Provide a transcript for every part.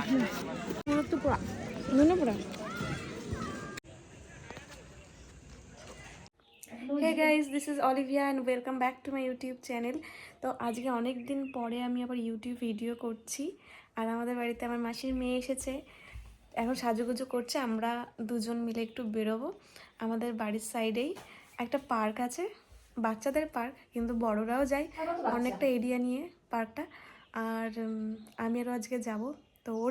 Hey guys, this is Olivia and welcome back to my YouTube channel. তো আজকে অনেক দিন পরে আমি আবার ইউটিউব ভিডিও করছি আর আমাদের বাড়িতে আমার মাসির মেয়ে এসেছে। এখন সাজুগুজু করছে, আমরা দুজন মিলে একটু বেরোবো। আমাদের বাড়ির সাইডেই একটা পার্ক আছে, বাচ্চাদের পার্ক, কিন্তু বড়রাও যায়, অনেকটা এরিয়া নিয়ে পার্কটা। আর আমি আরও আজকে যাব। তো ও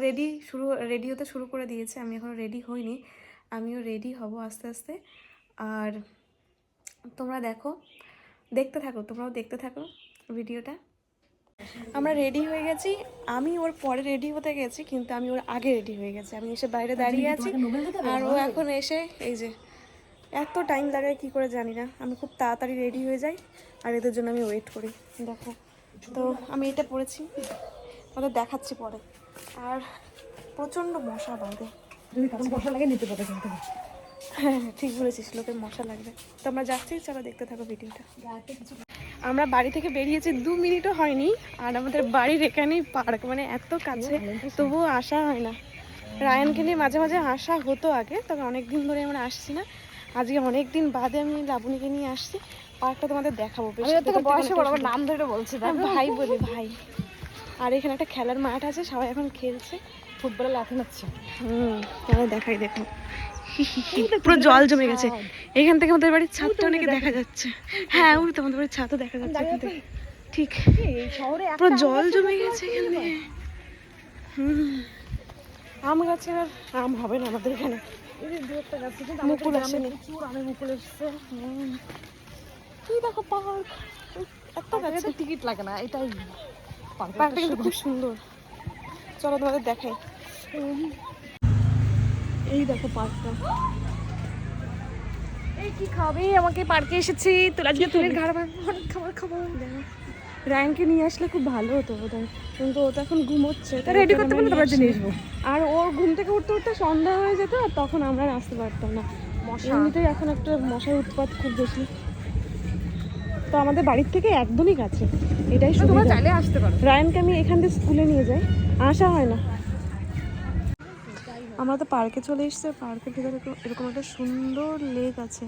রেডি হতে শুরু করে দিয়েছে, আমি এখনও রেডি হইনি, আমিও রেডি হব আস্তে আস্তে। আর তোমরা দেখতে থাকো, তোমরাও দেখতে থাকো ভিডিওটা। আমরা রেডি হয়ে গেছি, আমি ওর পরে রেডি হতে গেছি, কিন্তু আমি ওর আগে রেডি হয়ে গেছি। আমি এসে বাইরে দাঁড়িয়ে আছি আর ও এখন এসে এই যে, এত টাইম লাগে কি করে জানি না, আমি খুব তাড়াতাড়ি রেডি হয়ে যাই আর এদের জন্য আমি ওয়েট করি। দেখো, তো আমি এটা পরেছি, ওদের দেখাচ্ছি পরে। আর প্রচণ্ড মশা বাইরে, মশা লাগে নিতে পারে কিন্তু। হ্যাঁ ঠিক বলেছিস, লোকের মশা লাগবে। তো আমরা যাচ্ছি, চলো দেখতে থাকো ভিডিওটা। আমরা বাড়ি থেকে বেরিয়েছি 2 মিনিটও হয়নি আর আমাদের বাড়ির এখানেই পার্ক, মানে এত কাছে, তবুও আসা হয় না। রায়ানকে নিয়ে মাঝে মাঝে আসা হতো আগে, তবে অনেক দিন ধরে আমরা আসছি না। আজকে অনেক দিন বাদে আমি লাবণীকে নিয়ে আসছি। পার্কটা তোমাদের দেখাবো, নাম ধরে বলছি ভাই বলি ভাই। আর এখানে একটা খেলার মাঠ আছে, সবাই এখন খেলছে, ফুটবলে লাথি মারছে। দেখাই, দেখো পুরো জল জমে গেছে। এখান থেকে আমাদের বাড়ির ছাদটা অনেকে দেখা যাচ্ছে। হ্যাঁ ওই তো আমাদের বাড়ির ছাদও দেখা যাচ্ছে, কিন্তু ঠিক পুরো জল জমে গেছে এখানে। আম গাছে আর আম হবে না আমাদের এখানে, মুকুল আসেনি। মুকুল এসছে। তুই দেখো পার্ক, এত গাছে টিকিট লাগে না, এটাই পার্কটা কিন্তু খুব সুন্দর। চলো তোমাদের দেখাই, এই দেখো পার্কটা। এই কি খাবে, আমাকে পার্কে এসেছি তোর আজকে তুই অনেক খাবার খাবো। রায়ানকে নিয়ে আসলে খুব ভালো হতো বোধহয়, কিন্তু ও তো এখন ঘুমোচ্ছে, রেডি করতে পারলে তোমরা জেনে আসবো। আর ওর ঘুম থেকে উঠতে উঠতে সন্ধ্যা হয়ে যেত, আর তখন আমরা আসতে পারতাম না। এমনিতেই এখন একটা মশার উৎপাত খুব বেশি। তো আমাদের বাড়ির থেকে একদমই কাছে, এটাই তোমরা চাইলে আসতে পারো। রায়ানকে আমি এখান থেকে স্কুলে নিয়ে যাই, আসা হয় না। আমরা তো পার্কে চলে এসেছি, পার্কের ভিতরে এরকম একটা সুন্দর লেক আছে।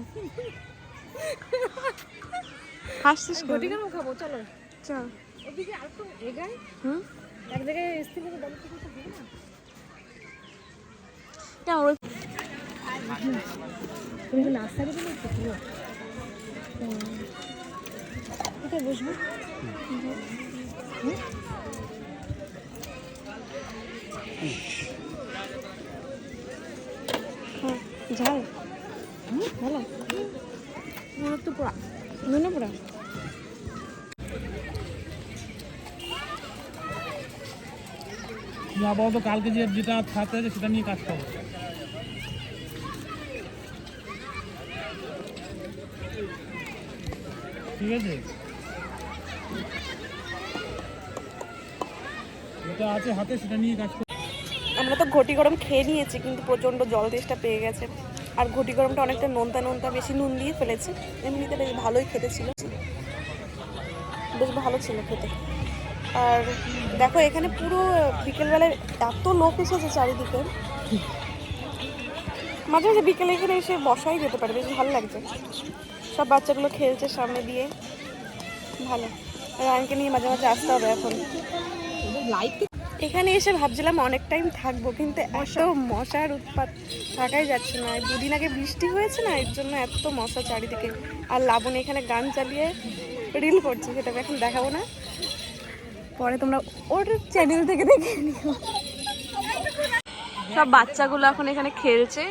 হাসছিস কেন? খাবো চলো, চল। ওদিকে আরেকটু এগাই, এক জায়গায় স্থির করে দাঁড়িয়ে থাকতে হবে না। তুমি তো নাস্তা করে নিচ্ছ, কোথায় বসবো? ঝাল ভালো, তো পোড়া নুনে পোড়া। আপাতত কালকে যেটা থাকতে আছে সেটা নিয়ে কাজ করো। ঠিক আছে, যেটা আছে হাতে সেটা নিয়ে কাজ করো। আমরা তো ঘটি গরম খেয়ে নিয়েছি, কিন্তু প্রচণ্ড জল তেষ্টা পেয়ে গেছে। আর ঘটি গরমটা অনেকটা নোনতা, বেশি নুন দিয়ে ফেলেছি। এমনিতে বেশ ভালোই খেতে ছিল, বেশ ভালো ছিল খেতে। আর দেখো এখানে পুরো বিকেলবেলায় এত লোক এসেছে চারিদিকে, মাঝে মাঝে বিকেলে এখানে এসে বসাই যেতে পারে, বেশ ভালো লাগছে। সব বাচ্চাগুলো খেলছে সামনে দিয়ে, ভালো। রায়ানকে নিয়ে মাঝে মাঝে আসতে হবে এখন। এখানে এসে ভাবছিলাম অনেক টাইম থাকবো, কিন্তু এত মশার উৎপাত, থাকাই যাচ্ছে না। 2 দিন আগে বৃষ্টি হয়েছে না, এর জন্য এত মশা চারিদিকে। আর লাবণী এখানে গান চালিয়ে রিল করছে, সেটা এখন দেখাবো না, পরে তোমরা ওর চ্যানেল থেকে দেখে নিও। সব বাচ্চাগুলো এখন এখানে খেলছে,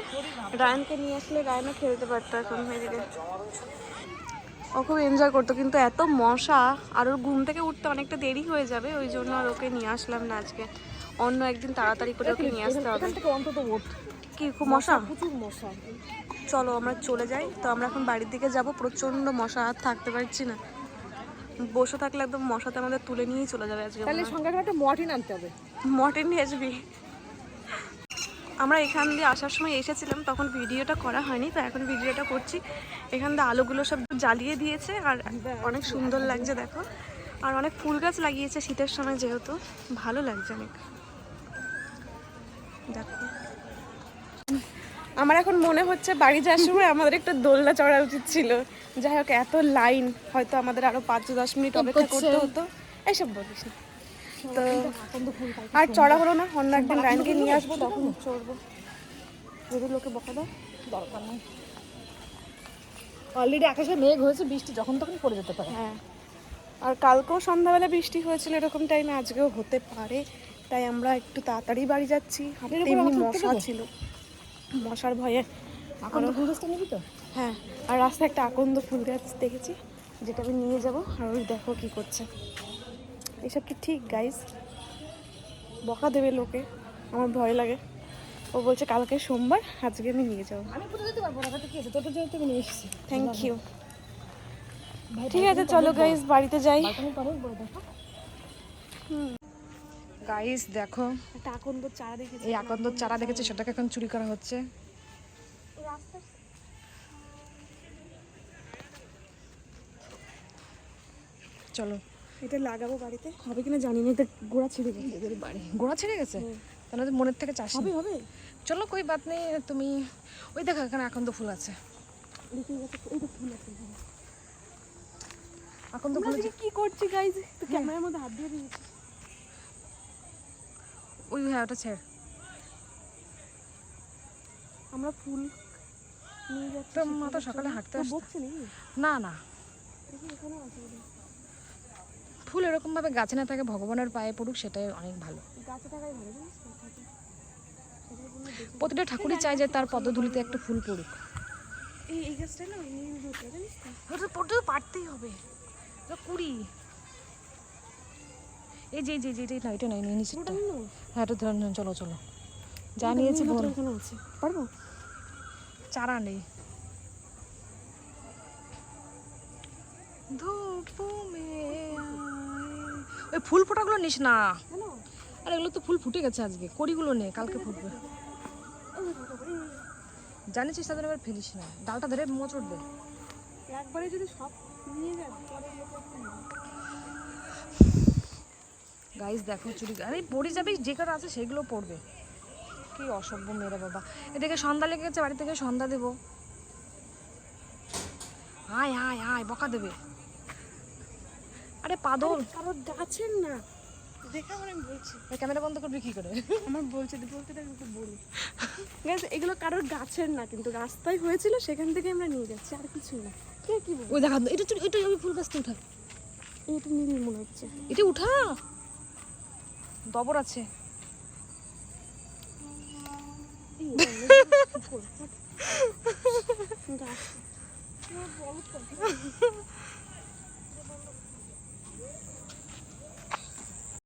রায়ানকে নিয়ে আসলে রায়ানও খেলতে পারতো এখন। এদিকে ও খুব এনজয় করতো, কিন্তু এত মশা, আর ওর ঘুম থেকে উঠতে অনেকটা দেরি হয়ে যাবে, ওই জন্য আর ওকে নিয়ে আসলাম না আজকে। অন্য একদিন তাড়াতাড়ি করে ওকে নিয়ে আসতে হবে। কি খুব মশা, প্রচুর মশা। চলো আমরা চলে যাই। তো আমরা এখন বাড়ির দিকে যাব, প্রচন্ড মশা, আর থাকতে পারছি না। বসে থাকলে একদম মশাতে আমাদের তুলে নিয়েই চলে যাবে আজকে। তাহলে সঙ্গে একটা মর্টিন আনতে হবে। মর্টিন নিয়ে আসবি। আমরা এখান দিয়ে আসার সময় এসেছিলাম, তখন ভিডিওটা করা হয়নি, তো এখন ভিডিওটা করছি। এখান দিয়ে আলোগুলো সব জ্বালিয়ে দিয়েছে আর অনেক সুন্দর লাগছে দেখো। আর অনেক ফুল গাছ লাগিয়েছে শীতের সময়, যেহেতু ভালো লাগছে অনেক। দেখো আমার এখন মনে হচ্ছে বাড়ি যাওয়ার সময় আমাদের একটা দোলনা চড়া উচিত ছিল। যাই হোক, এত লাইন, হয়তো আমাদের আরো 5-10 মিনিট অপেক্ষা করতে হতো। এইসব বলিস না তো। আর চড়া হলো না, অন্য একদিন রায়নকে নিয়ে আসবো, তখন চড়বো। যদি লোকে বকা দেয় দরকার নেই, অলরেডি আকাশে মেঘ হয়েছে, বৃষ্টি যখন তখন পড়ে যেতে পারে। হ্যাঁ, আর কালকেও সন্ধ্যাবেলা বৃষ্টি হয়েছিল এরকম টাইমে, আজকেও হতে পারে। তাই আমরা একটু তাড়াতাড়ি বাড়ি যাচ্ছি। হাতের এমনি মশা ছিল, মশার ভয়ে। এখন তো ফুল নিবি তো? হ্যাঁ, আর রাস্তায় একটা আকন্দ ফুল গাছ দেখেছি, যেটা আমি নিয়ে যাব। আর ওই দেখো কি করছে। এইসব কি ঠিক গাইজ? বকা দেবে লোকে, আমার ভয় লাগে। ও বলছে কালকে সোমবার, আজকে আমি নিয়ে যাবো। আমি পুজো দিতে পারবো না, কি আছে, তোর যেহেতু আমি নিয়ে এসেছি। Thank you. ঠিক আছে চলো গাইজ, বাড়িতে যাই। গাইস দেখো, একটা আকন্দ চারা দেখেছি। এই আকন্দর চারা দেখেছে, সেটাকে এখন চুরি করা হচ্ছে। চলো, এটা লাগাবো বাড়িতে, হবে কিনা জানি না। এটা গোড়া ছিঁড়ে গেছে এদের বাড়ি গোড়া ছেড়ে গেছে, তাহলে তো মনের থেকে চাষ হবে হবে। চলো, কই বাত নেই। তুমি ওই দেখো এখানে আকন্দ ফুল আছে, আকন্দ ফুল কি করছি গাইজ? তো ক্যামেরার মধ্যে হাত দিয়ে দিয়েছি। ওই হ্যাঁ, ওটা ছেড়। আমরা ফুল নিয়ে যাচ্ছি। তোর মা তো সকালে হাঁটতে আসতো। বকছে নাকি? না না, এখানে আছে বোধহয়। ফুল এরকম ভাবে গাছে না থাকে, ভগবানের পায়ে পড়ুক, সেটাই অনেক ভালো। গাছে থাকাই ভালো, জানিস তো? থাকে। প্রতিটা ঠাকুরই চায় যে তার পদধূলিতে একটা ফুল পড়ুক। এই গাছটা না নীল দুটো, জানিস তো? ওটা পড়তে তো পারতেই হবে, ওটা কুড়ি। এই যে যে যে না, এটা নাই, নিয়ে নিচ্ছি। ওটা নিলো? হ্যাঁ, এটা ধরে নেন, চলো চলো। যা নিয়েছি ভোর, এখানে আছে, পারবো? চারা নেই। ধূপ মে আয়ে। ওই ফুল ফোটাগুলো নিস না, কেন? আর এগুলো তো ফুল ফুটে গেছে আজকে, কড়িগুলো নে, কালকে ফুটবে। জানিস তাদের এবার ফেলিস না, ডালটা ধরে মোচড় দে। একবারে যদি সব নিয়ে যায় পরে গাইস দেখো চুরি, আরে পড়ে যাবে, যে কারো আছে সেগুলো পড়বে। কি অসভ্য মেয়েরা বাবা। এদিকে সন্ধ্যা লেগে গেছে, বাড়ি থেকে সন্ধ্যা দেবো। আয় আয় আয়, বকা দেবে। আরে পাদল, কারোর গাছের না, দেখে আমার আমি বলছি। ক্যামেরা বন্ধ করবি কি করে? আমার বলতে একটু বলি। গাছ এগুলো কারোর গাছের না, কিন্তু রাস্তায় হয়েছিল, সেখান থেকে আমরা নিয়ে যাচ্ছি, আর কিছু না। কে কি বল? ওই দেখা, এটা চুরি, এটা ওই ফুল গাছটা উঠা, এটা নীল মনে হচ্ছে। এটা উঠা, দবর আছে। গাছ